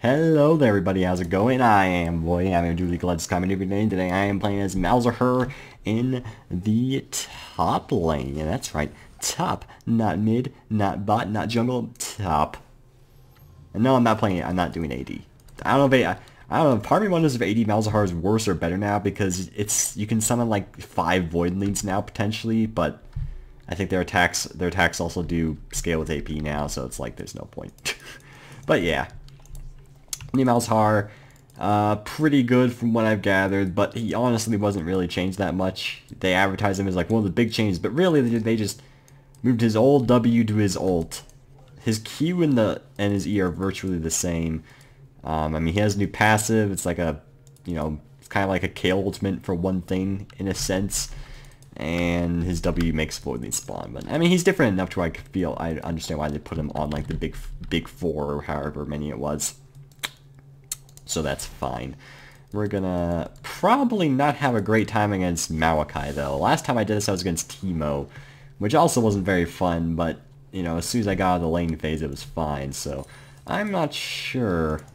Hello there everybody, how's it going? I am Boy, I'm doing League of Legends coming every day. Today I am playing as Malzahar in the top lane. Yeah, that's right. Top. Not mid, not bot, not jungle, top. And no, I'm not playing it. I'm not doing AD. I don't know if I don't know, part of me wonders if AD Malzahar is worse or better now because you can summon like 5 Void Leads now potentially, but I think their attacks also do scale with AP now, so it's like there's no point. But yeah. Malzahar, pretty good from what I've gathered, but he honestly wasn't really changed that much. They advertised him as like one of the big changes, but really they just moved his old W to his ult. His Q and his E are virtually the same. I mean, he has a new passive. It's like it's kind of like a Kale ultimate for one thing in a sense. And his W makes Void Lead spawn. But I mean, he's different enough to where I understand why they put him on like the big 4 or however many it was. So that's fine. We're gonna probably not have a great time against Maokai though. Last time I did this I was against Teemo, which also wasn't very fun, but you know, as soon as I got out of the lane phase it was fine, so I'm not sure.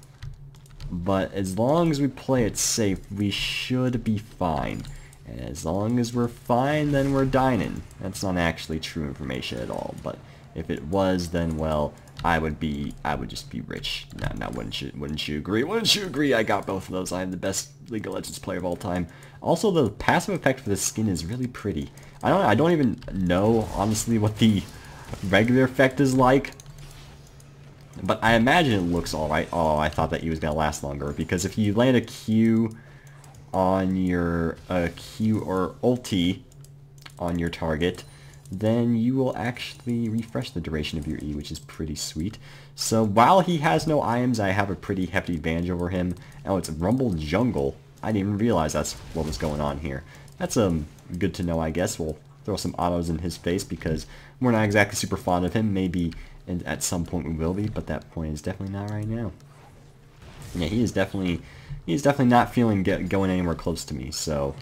But as long as we play it safe, we should be fine. And as long as we're fine, then we're dining. That's not actually true information at all, but if it was, then well, I would just be rich. Now wouldn't you agree? Wouldn't you agree? I got both of those. I am the best League of Legends player of all time. Also, the passive effect for the skin is really pretty. I don't even know honestly what the regular effect is like, but I imagine it looks alright. Oh, I thought that he was gonna last longer because if you land a Q on your Q or ulti on your target, then you will actually refresh the duration of your E, which is pretty sweet. So while he has no IMs, I have a pretty hefty advantage over him. Oh, it's Rumble Jungle. I didn't even realize that's what was going on here. That's good to know, I guess. We'll throw some autos in his face because we're not exactly super fond of him. Maybe at some point we will be, but that point is definitely not right now. Yeah, he's definitely not feeling going anywhere close to me, so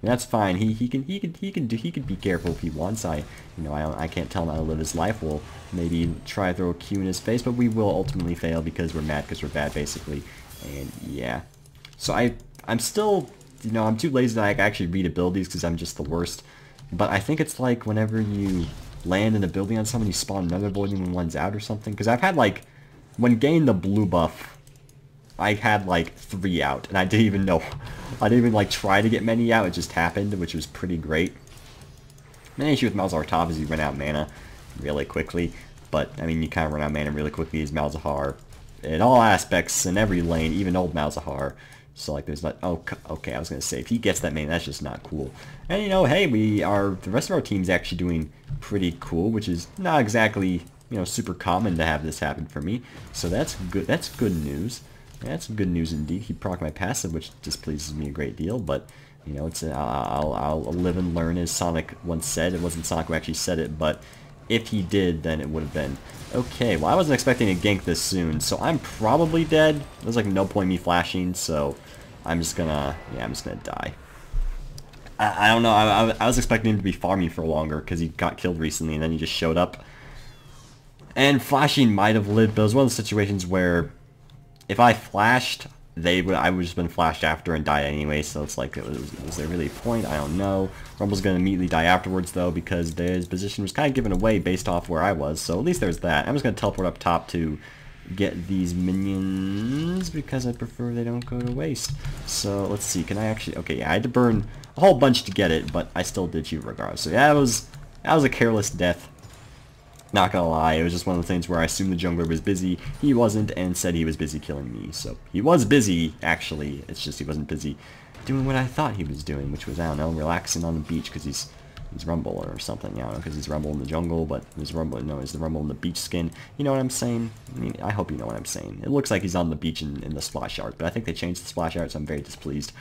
that's fine. He could be careful if he wants. I can't tell him how to live his life. We'll maybe try to throw a Q in his face, but we will ultimately fail because we're mad because we're bad basically. And yeah, so I'm still, I'm too lazy that I can actually read abilities because I'm just the worst. But I think it's like whenever you land in a building on someone, you spawn another building when one's out or something. Because I've had like, when getting the blue buff, I had like 3 out, and I didn't even like try to get many out, it just happened, which was pretty great. The issue with Malzahar top is you run out of mana really quickly, but I mean you kind of run out of mana really quickly as Malzahar in all aspects, in every lane, even old Malzahar. So like there's not, oh, okay, I was going to say, if he gets that mana, that's just not cool. And hey, the rest of our team's actually doing pretty cool, which is not exactly, super common to have this happen for me. So that's good news. That's good news indeed. He procced my passive, which displeases me a great deal, but I'll live and learn, as Sonic once said. It wasn't Sonic who actually said it, but if he did, then it would have been. Okay, well I wasn't expecting a gank this soon, so I'm probably dead. There's like no point in me flashing, so I'm just gonna die. I don't know, I was expecting him to be farming for longer because he got killed recently and then he just showed up. And flashing might have lived, but it was one of the situations where if I flashed, I would have just been flashed after and died anyway, so it's like, was there really a point? I don't know. Rumble's going to immediately die afterwards, though, because his position was kind of given away based off where I was, so at least there's that. I'm just going to teleport up top to get these minions, because I prefer they don't go to waste. So, let's see, can I actually, okay, yeah, I had to burn a whole bunch to get it, but I still did shoot regardless. So yeah, that was a careless death. Not gonna lie, it was just one of the things where I assumed the jungler was busy. He wasn't, and said he was busy killing me. So he was busy, actually. It's just he wasn't busy doing what I thought he was doing, which was, I don't know, relaxing on the beach because he's Rumble or something. I don't know, because he's Rumble in the jungle, but he's the Rumble in the beach skin. You know what I'm saying? I mean, I hope you know what I'm saying. It looks like he's on the beach in the splash art, but I think they changed the splash art, so I'm very displeased.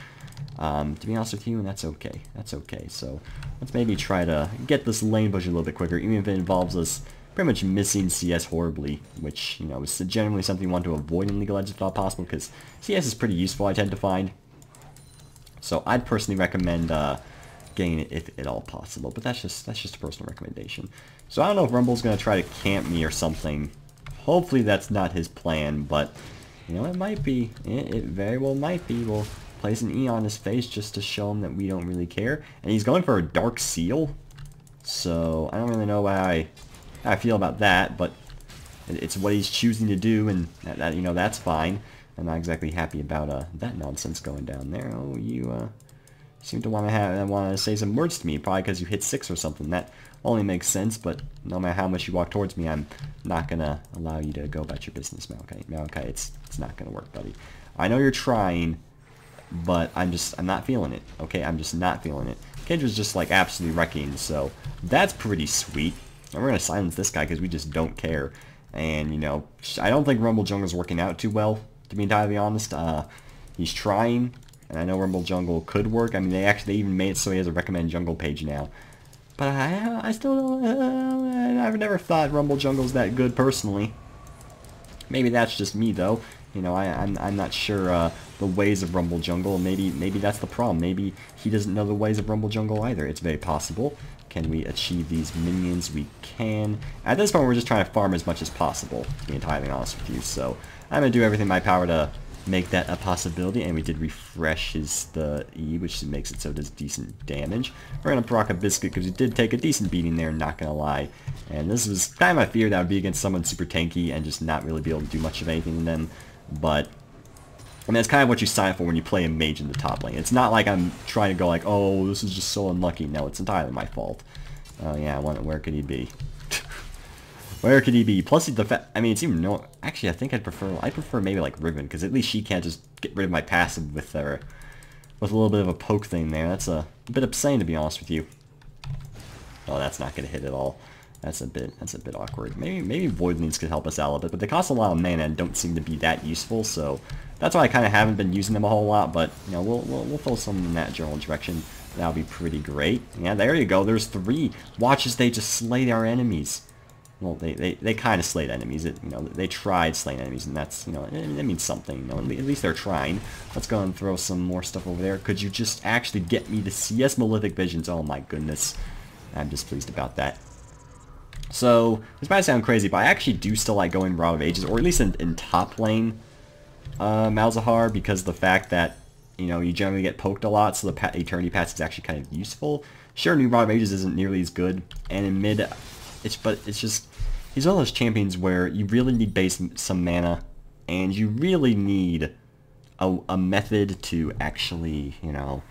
To be honest with you, and that's okay. That's okay. So let's maybe try to get this lane push a little bit quicker, even if it involves us pretty much missing CS horribly, which, is generally something you want to avoid in League of Legends if not possible, because CS is pretty useful, I tend to find. So I'd personally recommend getting it if at all possible, but that's just a personal recommendation. So I don't know if Rumble's going to try to camp me or something. Hopefully that's not his plan, but You know, it might be. It very well might be. We'll place an E on his face just to show him that we don't really care. And he's going for a Dark Seal. So, I don't really know how I feel about that, but it's what he's choosing to do, and that you know, that's fine. I'm not exactly happy about that nonsense going down there. Oh, you seem to want to say some words to me, probably because you hit 6 or something. That only makes sense, but no matter how much you walk towards me, I'm not gonna allow you to go about your business, Malachi. Malachi, it's not gonna work, buddy. I know you're trying, but I'm not feeling it. Okay, I'm just not feeling it. Kendra's just like absolutely wrecking, so that's pretty sweet. And we're gonna silence this guy because we just don't care. And you know, I don't think Rumble Jungle's working out too well, to be entirely honest. He's trying, and I know Rumble Jungle could work. I mean, they even made it so he has a recommend jungle page now. But I still don't, I've never thought Rumble Jungle's that good personally. Maybe that's just me though. You know, I'm not sure the ways of Rumble Jungle. Maybe that's the problem. Maybe he doesn't know the ways of Rumble Jungle either. It's very possible. Can we achieve these minions? We can. At this point, we're just trying to farm as much as possible, to be entirely honest with you. So I'm going to do everything in my power to make that a possibility. And we did refresh the E, which makes it so it does decent damage. We're going to proc a Biscuit because we did take a decent beating there, not going to lie. And this was kind of my fear, that would be against someone super tanky and just not really be able to do much of anything to them. But I mean, that's kind of what you sign for when you play a mage in the top lane. It's not like I'm trying to go like, oh, this is just so unlucky. No, it's entirely my fault. Oh yeah, where could he be? Where could he be? Plus the fact, I mean, it's even no. Actually, I think I'd prefer maybe like Riven, because at least she can't just get rid of my passive with a little bit of a poke thing there. That's a bit insane, to be honest with you. Oh, that's not gonna hit at all. That's a bit awkward. Maybe Voidlings could help us out a little bit, but they cost a lot of mana and don't seem to be that useful. So that's why I kind of haven't been using them a whole lot. But you know, we'll throw some in that general direction. That'll be pretty great. Yeah, there you go. There's 3. Watch as they just slay our enemies. Well, they kind of slayed enemies. You know, they tried slaying enemies, and that's, you know, it means something. You know, at least they're trying. Let's go and throw some more stuff over there. Could you just actually get me to see? Yes, Malefic Visions. Oh my goodness, I'm just pleased about that. So this might sound crazy, but I actually do still like going Rod of Ages, or at least in top lane Malzahar, because of the fact that, you know, you generally get poked a lot, so the Eternity Pass is actually kind of useful. Sure, new Rod of Ages isn't nearly as good, and in mid, it's just, he's one of those champions where you really need base some mana, and you really need a method to actually, you know,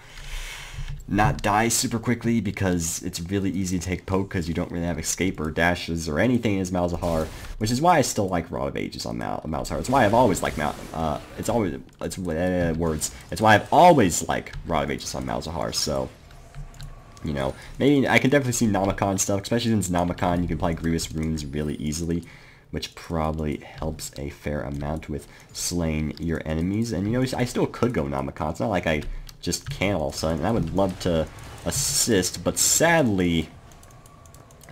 not die super quickly, because it's really easy to take poke because you don't really have escape or dashes or anything as Malzahar, which is why I still like Rod of Ages on Malzahar. It's why I've always liked it's why I've always liked Rod of Ages on Malzahar. So, you know, maybe I can definitely see Namacon stuff, especially since Namacon you can play Grievous Runes really easily, which probably helps a fair amount with slaying your enemies. And, you know, I still could go Namacon. It's not like I just can't all of a sudden. I would love to assist, but sadly,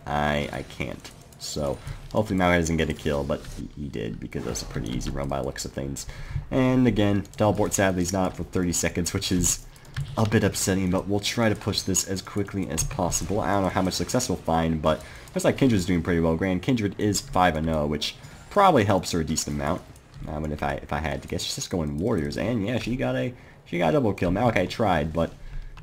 I can't. So, hopefully Malachi doesn't get a kill, but he did, because that's a pretty easy run by the looks of things. And again, teleport sadly is not for 30 seconds, which is a bit upsetting, but we'll try to push this as quickly as possible. I don't know how much success we'll find, but looks like Kindred's doing pretty well. Grand Kindred is 5-0, which probably helps her a decent amount. But if I had to guess, she's just going Warriors, and yeah, she got a double kill. Malachi tried, but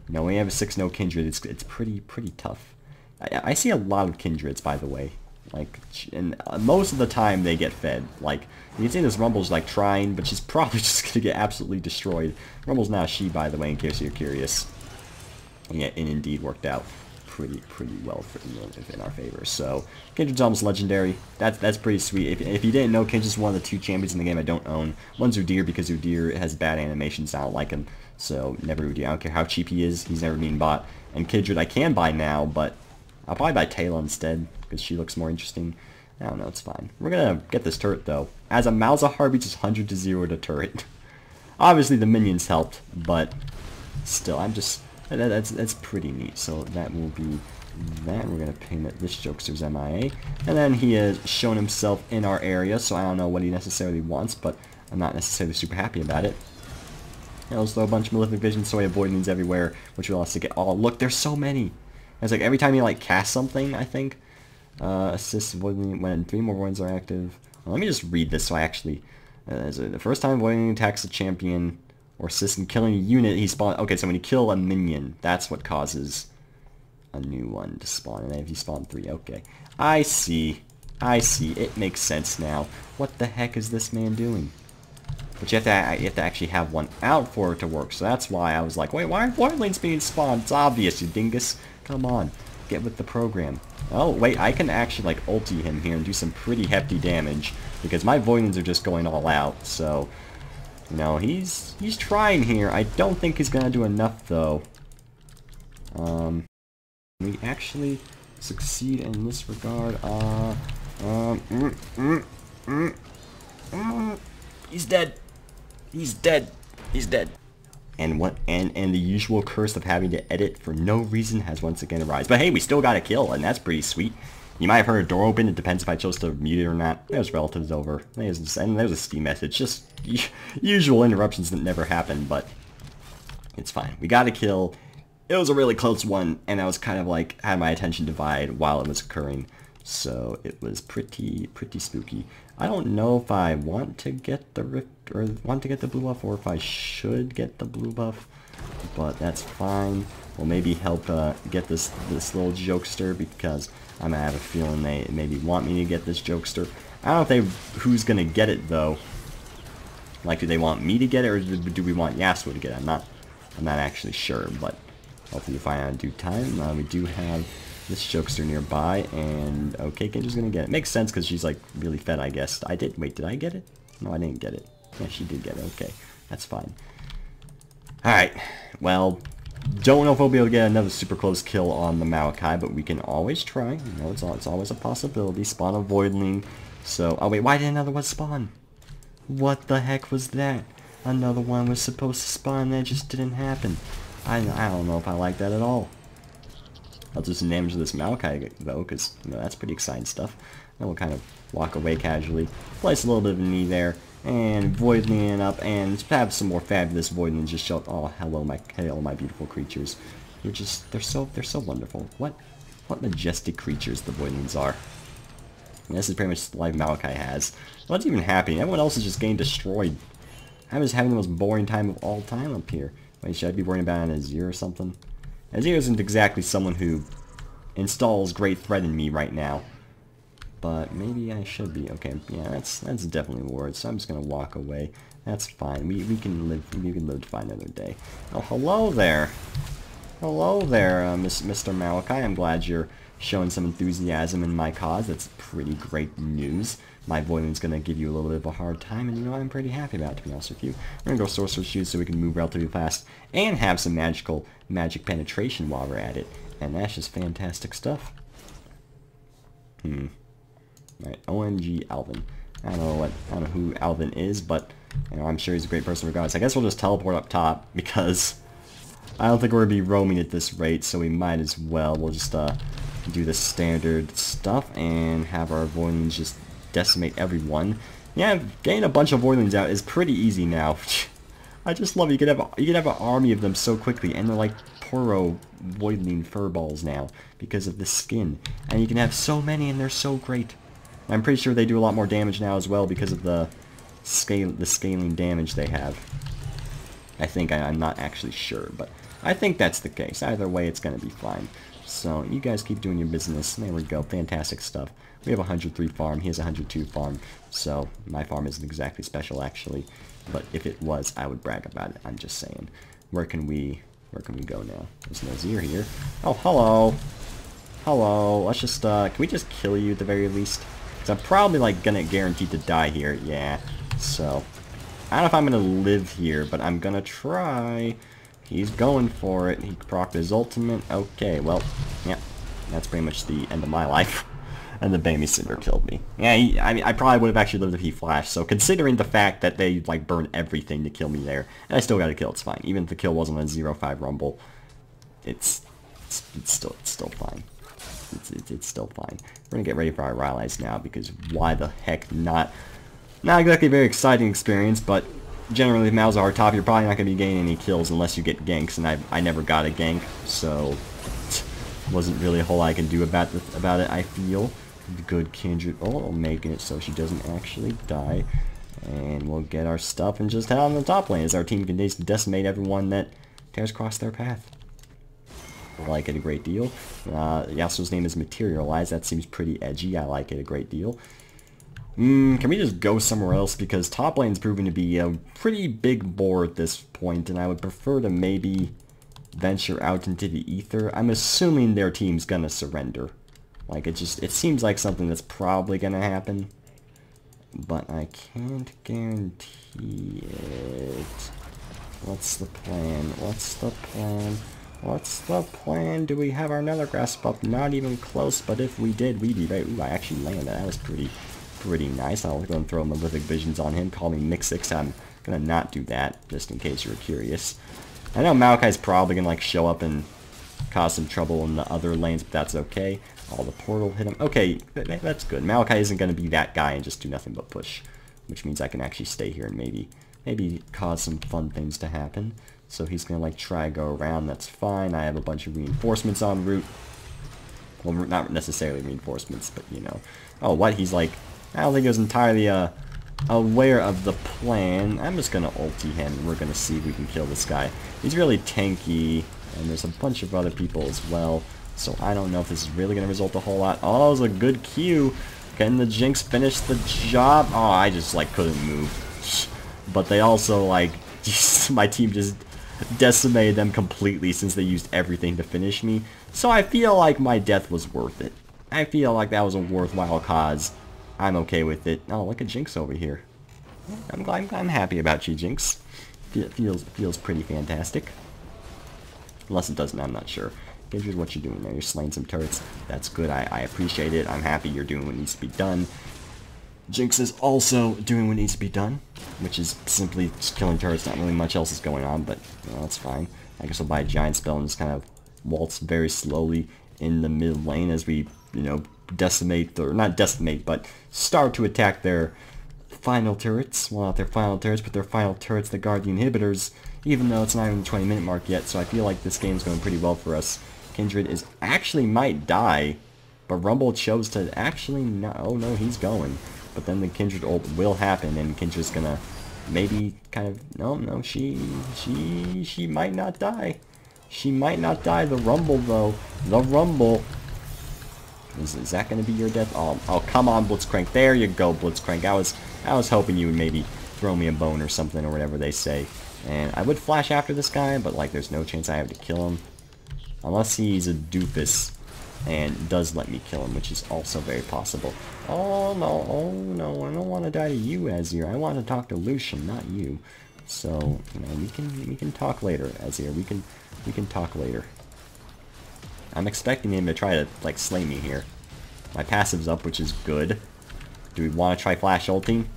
you know, when you have a 6-0 Kindred, it's pretty tough. I see a lot of Kindreds, by the way. Like, and most of the time they get fed. Like, you can see this Rumble's like trying, but she's probably just gonna get absolutely destroyed. Rumble's not a she, by the way, in case you're curious. And yeah, it indeed worked out pretty well in our favor. So Kindred's almost legendary. That's pretty sweet. If you didn't know, Kindred's one of the 2 champions in the game I don't own. One's Udyr, because Udyr has bad animations. I don't like him, so never Udyr. I don't care how cheap he is. He's never being bought. And Kindred I can buy now, but I'll probably buy Taylor instead, because she looks more interesting. I don't know, it's fine. We're gonna get this turret though. As a Malzahar beats 100-0 to turret. Obviously the minions helped, but still, that's pretty neat. So that will be that. We're gonna ping that this jokester's MIA. And then he has shown himself in our area, so I don't know what he necessarily wants, but I'm not necessarily super happy about it. And let's throw a bunch of Malefic Visions, so we avoid these everywhere, which will also get all. Look, there's so many. It's like every time you like cast something, I think. Assist when 3 more ones are active. Well, let me just read this so I actually The first time voidling attacks a champion or assists in killing a unit, he spawns. Okay, so when you kill a minion, that's what causes a new one to spawn. And if you spawn 3, okay. I see. I see. It makes sense now. What the heck is this man doing? But you have to actually have one out for it to work. So that's why I was like, wait, why are voidlings being spawned? It's obvious, you dingus. Come on. Get with the program. Oh, wait, I can actually, like, ulti him here and do some pretty hefty damage. Because my voidlings are just going all out. So, you know, he's trying here. I don't think he's going to do enough, though. We actually succeed in this regard. He's dead. He's dead. He's dead. And the usual curse of having to edit for no reason has once again arisen. But hey, we still got a kill, and that's pretty sweet. You might have heard a door open. It depends if I chose to mute it or not. There's relatives over. And there's a Steam message. Just usual interruptions that never happen, but it's fine. We got a kill. It was a really close one, and I was kind of like had my attention divided while it was occurring. So it was pretty spooky. I don't know if I want to get the rift or want to get the blue buff, or if I should get the blue buff, but that's fine. We'll maybe help get this little jokester, because I'm gonna have a feeling they maybe want me to get this jokester. I don't know who's gonna get it though. Like, do they want me to get it, or do we want Yasuo to get it? I'm not actually sure, but hopefully we'll find out in due time. We do have this jokester nearby, and okay, Genji's gonna get it. Makes sense because she's like really fed, I guess. Wait, did I get it? No, I didn't get it. Yeah, she did get it. Okay, that's fine. Alright, well, don't know if we'll be able to get another super close kill on the Maokai, but we can always try. You know, it's always a possibility. Spawn a voidling. So, oh wait, why did another one spawn? What the heck was that? Another one was supposed to spawn, that just didn't happen. I don't know if I like that at all. I'll do some damage to this Maokai though, because you know, that's pretty exciting stuff. Then we'll kind of walk away casually, place a little bit of a knee there, and voidling up, and have some more fabulous voidlings just show. Oh, hello my beautiful creatures. They're so wonderful. What majestic creatures the voidlings are. And this is pretty much the life Maokai has. What's even happening? Everyone else is just getting destroyed. I'm just having the most boring time of all time up here. Wait, should I be worrying about an Azir or something? Azir isn't exactly someone who installs great threat in me right now. But maybe I should be. Okay, yeah, that's definitely a word, so I'm just gonna walk away. That's fine. We can live to find another day. Oh, hello there. Hello there, Mr. Maokai. I'm glad you're showing some enthusiasm in my cause. That's pretty great news. My voidling's gonna give you a little bit of a hard time, and you know I'm pretty happy about it, to be honest with you. We're gonna go Sorcerer's Shoes so we can move relatively fast and have some magic penetration while we're at it, and that's just fantastic stuff. Alright, OMG Alvin. I don't know who Alvin is, but you know, I'm sure he's a great person regardless. I guess we'll just teleport up top, because I don't think we're gonna be roaming at this rate, so we might as well. We'll just do the standard stuff and have our voidlings just decimate everyone. Yeah, getting a bunch of voidlings out is pretty easy now. I just love it. You can have an army of them so quickly, and they're like Poro voidling furballs now because of the skin. And you can have so many, and they're so great. I'm pretty sure they do a lot more damage now as well because of the scaling damage they have. I think I'm not actually sure, but I think that's the case. Either way, it's gonna be fine. So you guys keep doing your business. There we go. Fantastic stuff. We have 103 farm. He has 102 farm. So my farm isn't exactly special actually, but if it was, I would brag about it. I'm just saying. Where can we go now? There's no Azir here. Oh, hello. Hello. Let's just can we just kill you at the very least? Because I'm probably like gonna guaranteed to die here. Yeah. So I don't know if I'm gonna live here, but I'm gonna try. He's going for it. He procced his ultimate. Okay, well, yeah, that's pretty much the end of my life. And the Bambi Cinder killed me. Yeah, I probably would have actually lived if he flashed. So considering the fact that they like burned everything to kill me there, and I still got a kill, it's fine. Even if the kill wasn't a 0-5 rumble, it's still fine. It's still fine. We're gonna get ready for our rallies now, because why the heck not? Not exactly a very exciting experience, but generally with Malzahar top, you're probably not going to be gaining any kills unless you get ganks, and I never got a gank, so wasn't really a whole lot I can do about it, I feel. Good Kindred. Oh, making it so she doesn't actually die. And we'll get our stuff and just head on the top lane as our team continues to decimate everyone that dares cross their path. I like it a great deal. Yasuo's name is Materialize. That seems pretty edgy. I like it a great deal. Can we just go somewhere else? Because top lane's proving to be a pretty big bore at this point, and I would prefer to maybe venture out into the ether. I'm assuming their team's gonna surrender. Like, it seems like something that's probably gonna happen, but I can't guarantee it. What's the plan? What's the plan? What's the plan? Do we have our nether grasp up? Not even close, but if we did, we'd be right. Ooh, I actually landed. That was pretty nice. I'll go and throw Malefic Visions on him. Call me Mixix. I'm gonna not do that, just in case you're curious. I know Maokai's probably gonna, like, show up and cause some trouble in the other lanes, but that's okay. Oh, the portal hit him. Okay, that's good. Maokai isn't gonna be that guy and just do nothing but push, which means I can actually stay here and maybe cause some fun things to happen. So he's gonna, like, try to go around. That's fine. I have a bunch of reinforcements en route. Well, not necessarily reinforcements, but, you know. Oh, what? He's like, I don't think he was entirely aware of the plan. I'm just gonna ulti him, and we're gonna see if we can kill this guy. He's really tanky, and there's a bunch of other people as well. So I don't know if this is really gonna result a whole lot. Oh, it was a good Q. Can the Jinx finish the job? Oh, I just, like, couldn't move. But they also, like, my team just decimated them completely since they used everything to finish me. So I feel like my death was worth it. I feel like that was a worthwhile cause. I'm okay with it. Oh, look at Jinx over here. I'm happy about you, Jinx. Feels pretty fantastic. Unless it doesn't, I'm not sure. Kindred, what you doing there? You're slaying some turrets. That's good. I appreciate it. I'm happy you're doing what needs to be done. Jinx is also doing what needs to be done, which is simply just killing turrets. Not really much else is going on, but, you know, that's fine. I guess I'll buy a giant spell and just kind of waltz very slowly in the mid lane as we, you know, decimate, or not decimate, but start to attack their final turrets. Well, not their final turrets, but their final turrets that guard the inhibitors, even though it's not even the 20-minute mark yet. So I feel like this game's going pretty well for us. Kindred is actually might die, but Rumble chose to actually not. Oh no, he's going. But then the Kindred ult will happen, and Kindred's gonna maybe kind of, no, she might not die. She might not die. The Rumble, though. The Rumble. Is that gonna be your death? Oh, come on, Blitzcrank. There you go, Blitzcrank. I was hoping you would maybe throw me a bone or something, or whatever they say. And I would flash after this guy, but, like, there's no chance I have to kill him. Unless he's a doofus and does let me kill him, which is also very possible. Oh no, I don't want to die to you, Azir. I want to talk to Lucian, not you. So, you know, we can talk later, Azir. We can talk later. I'm expecting him to try to, like, slay me here. My passive's up, which is good. Do we want to try flash ulting?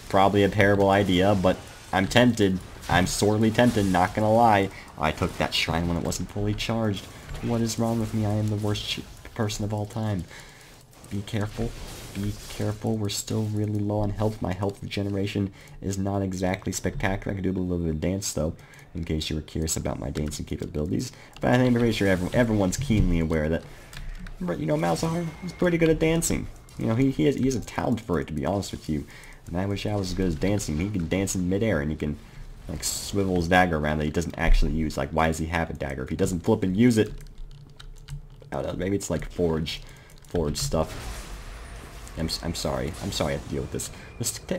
Probably a terrible idea, but I'm tempted. I'm sorely tempted, not gonna lie. I took that shrine when it wasn't fully charged. What is wrong with me? I am the worst person of all time. Be careful. Be careful. We're still really low on health. My health regeneration is not exactly spectacular. I can do a little bit of dance, though, in case you were curious about my dancing capabilities. But I think I'm pretty sure everyone's keenly aware that, you know, Malzahar is pretty good at dancing. You know, he has a talent for it, to be honest with you. And I wish I was as good as dancing. He can dance in midair, and he can, like, swivel his dagger around that he doesn't actually use. Like, why does he have a dagger if he doesn't flip and use it? I don't know, maybe it's like forge stuff. I'm sorry. I'm sorry I have to deal with this.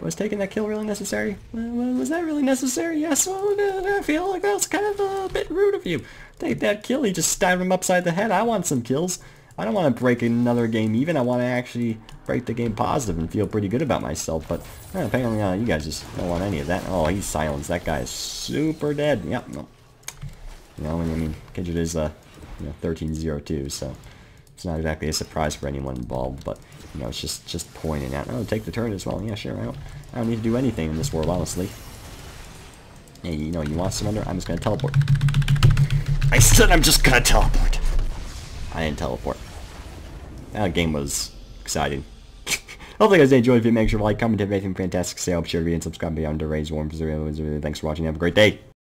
Was taking that kill really necessary? Was that really necessary? Yes. Well, I feel like that was kind of a bit rude of you. Take that kill. He just stabbed him upside the head. I want some kills. I don't want to break another game even. I want to actually break the game positive and feel pretty good about myself. But apparently you guys just don't want any of that. Oh, he's silenced. That guy is super dead. Yep. No. You know, I mean, Kindred is 13-0-2, so it's not exactly a surprise for anyone involved. But you know, it's just pointing out. Oh, take the turret as well. Yeah, sure. I don't need to do anything in this world, honestly. Hey, you know, you want to surrender? I'm just gonna teleport. I said I'm just gonna teleport. I didn't teleport. That game was exciting. Hopefully you guys enjoyed. If you make sure to like, comment, if anything fantastic, say, I'll share the video and subscribe beyond to raise warm. Thanks for watching. Have a great day.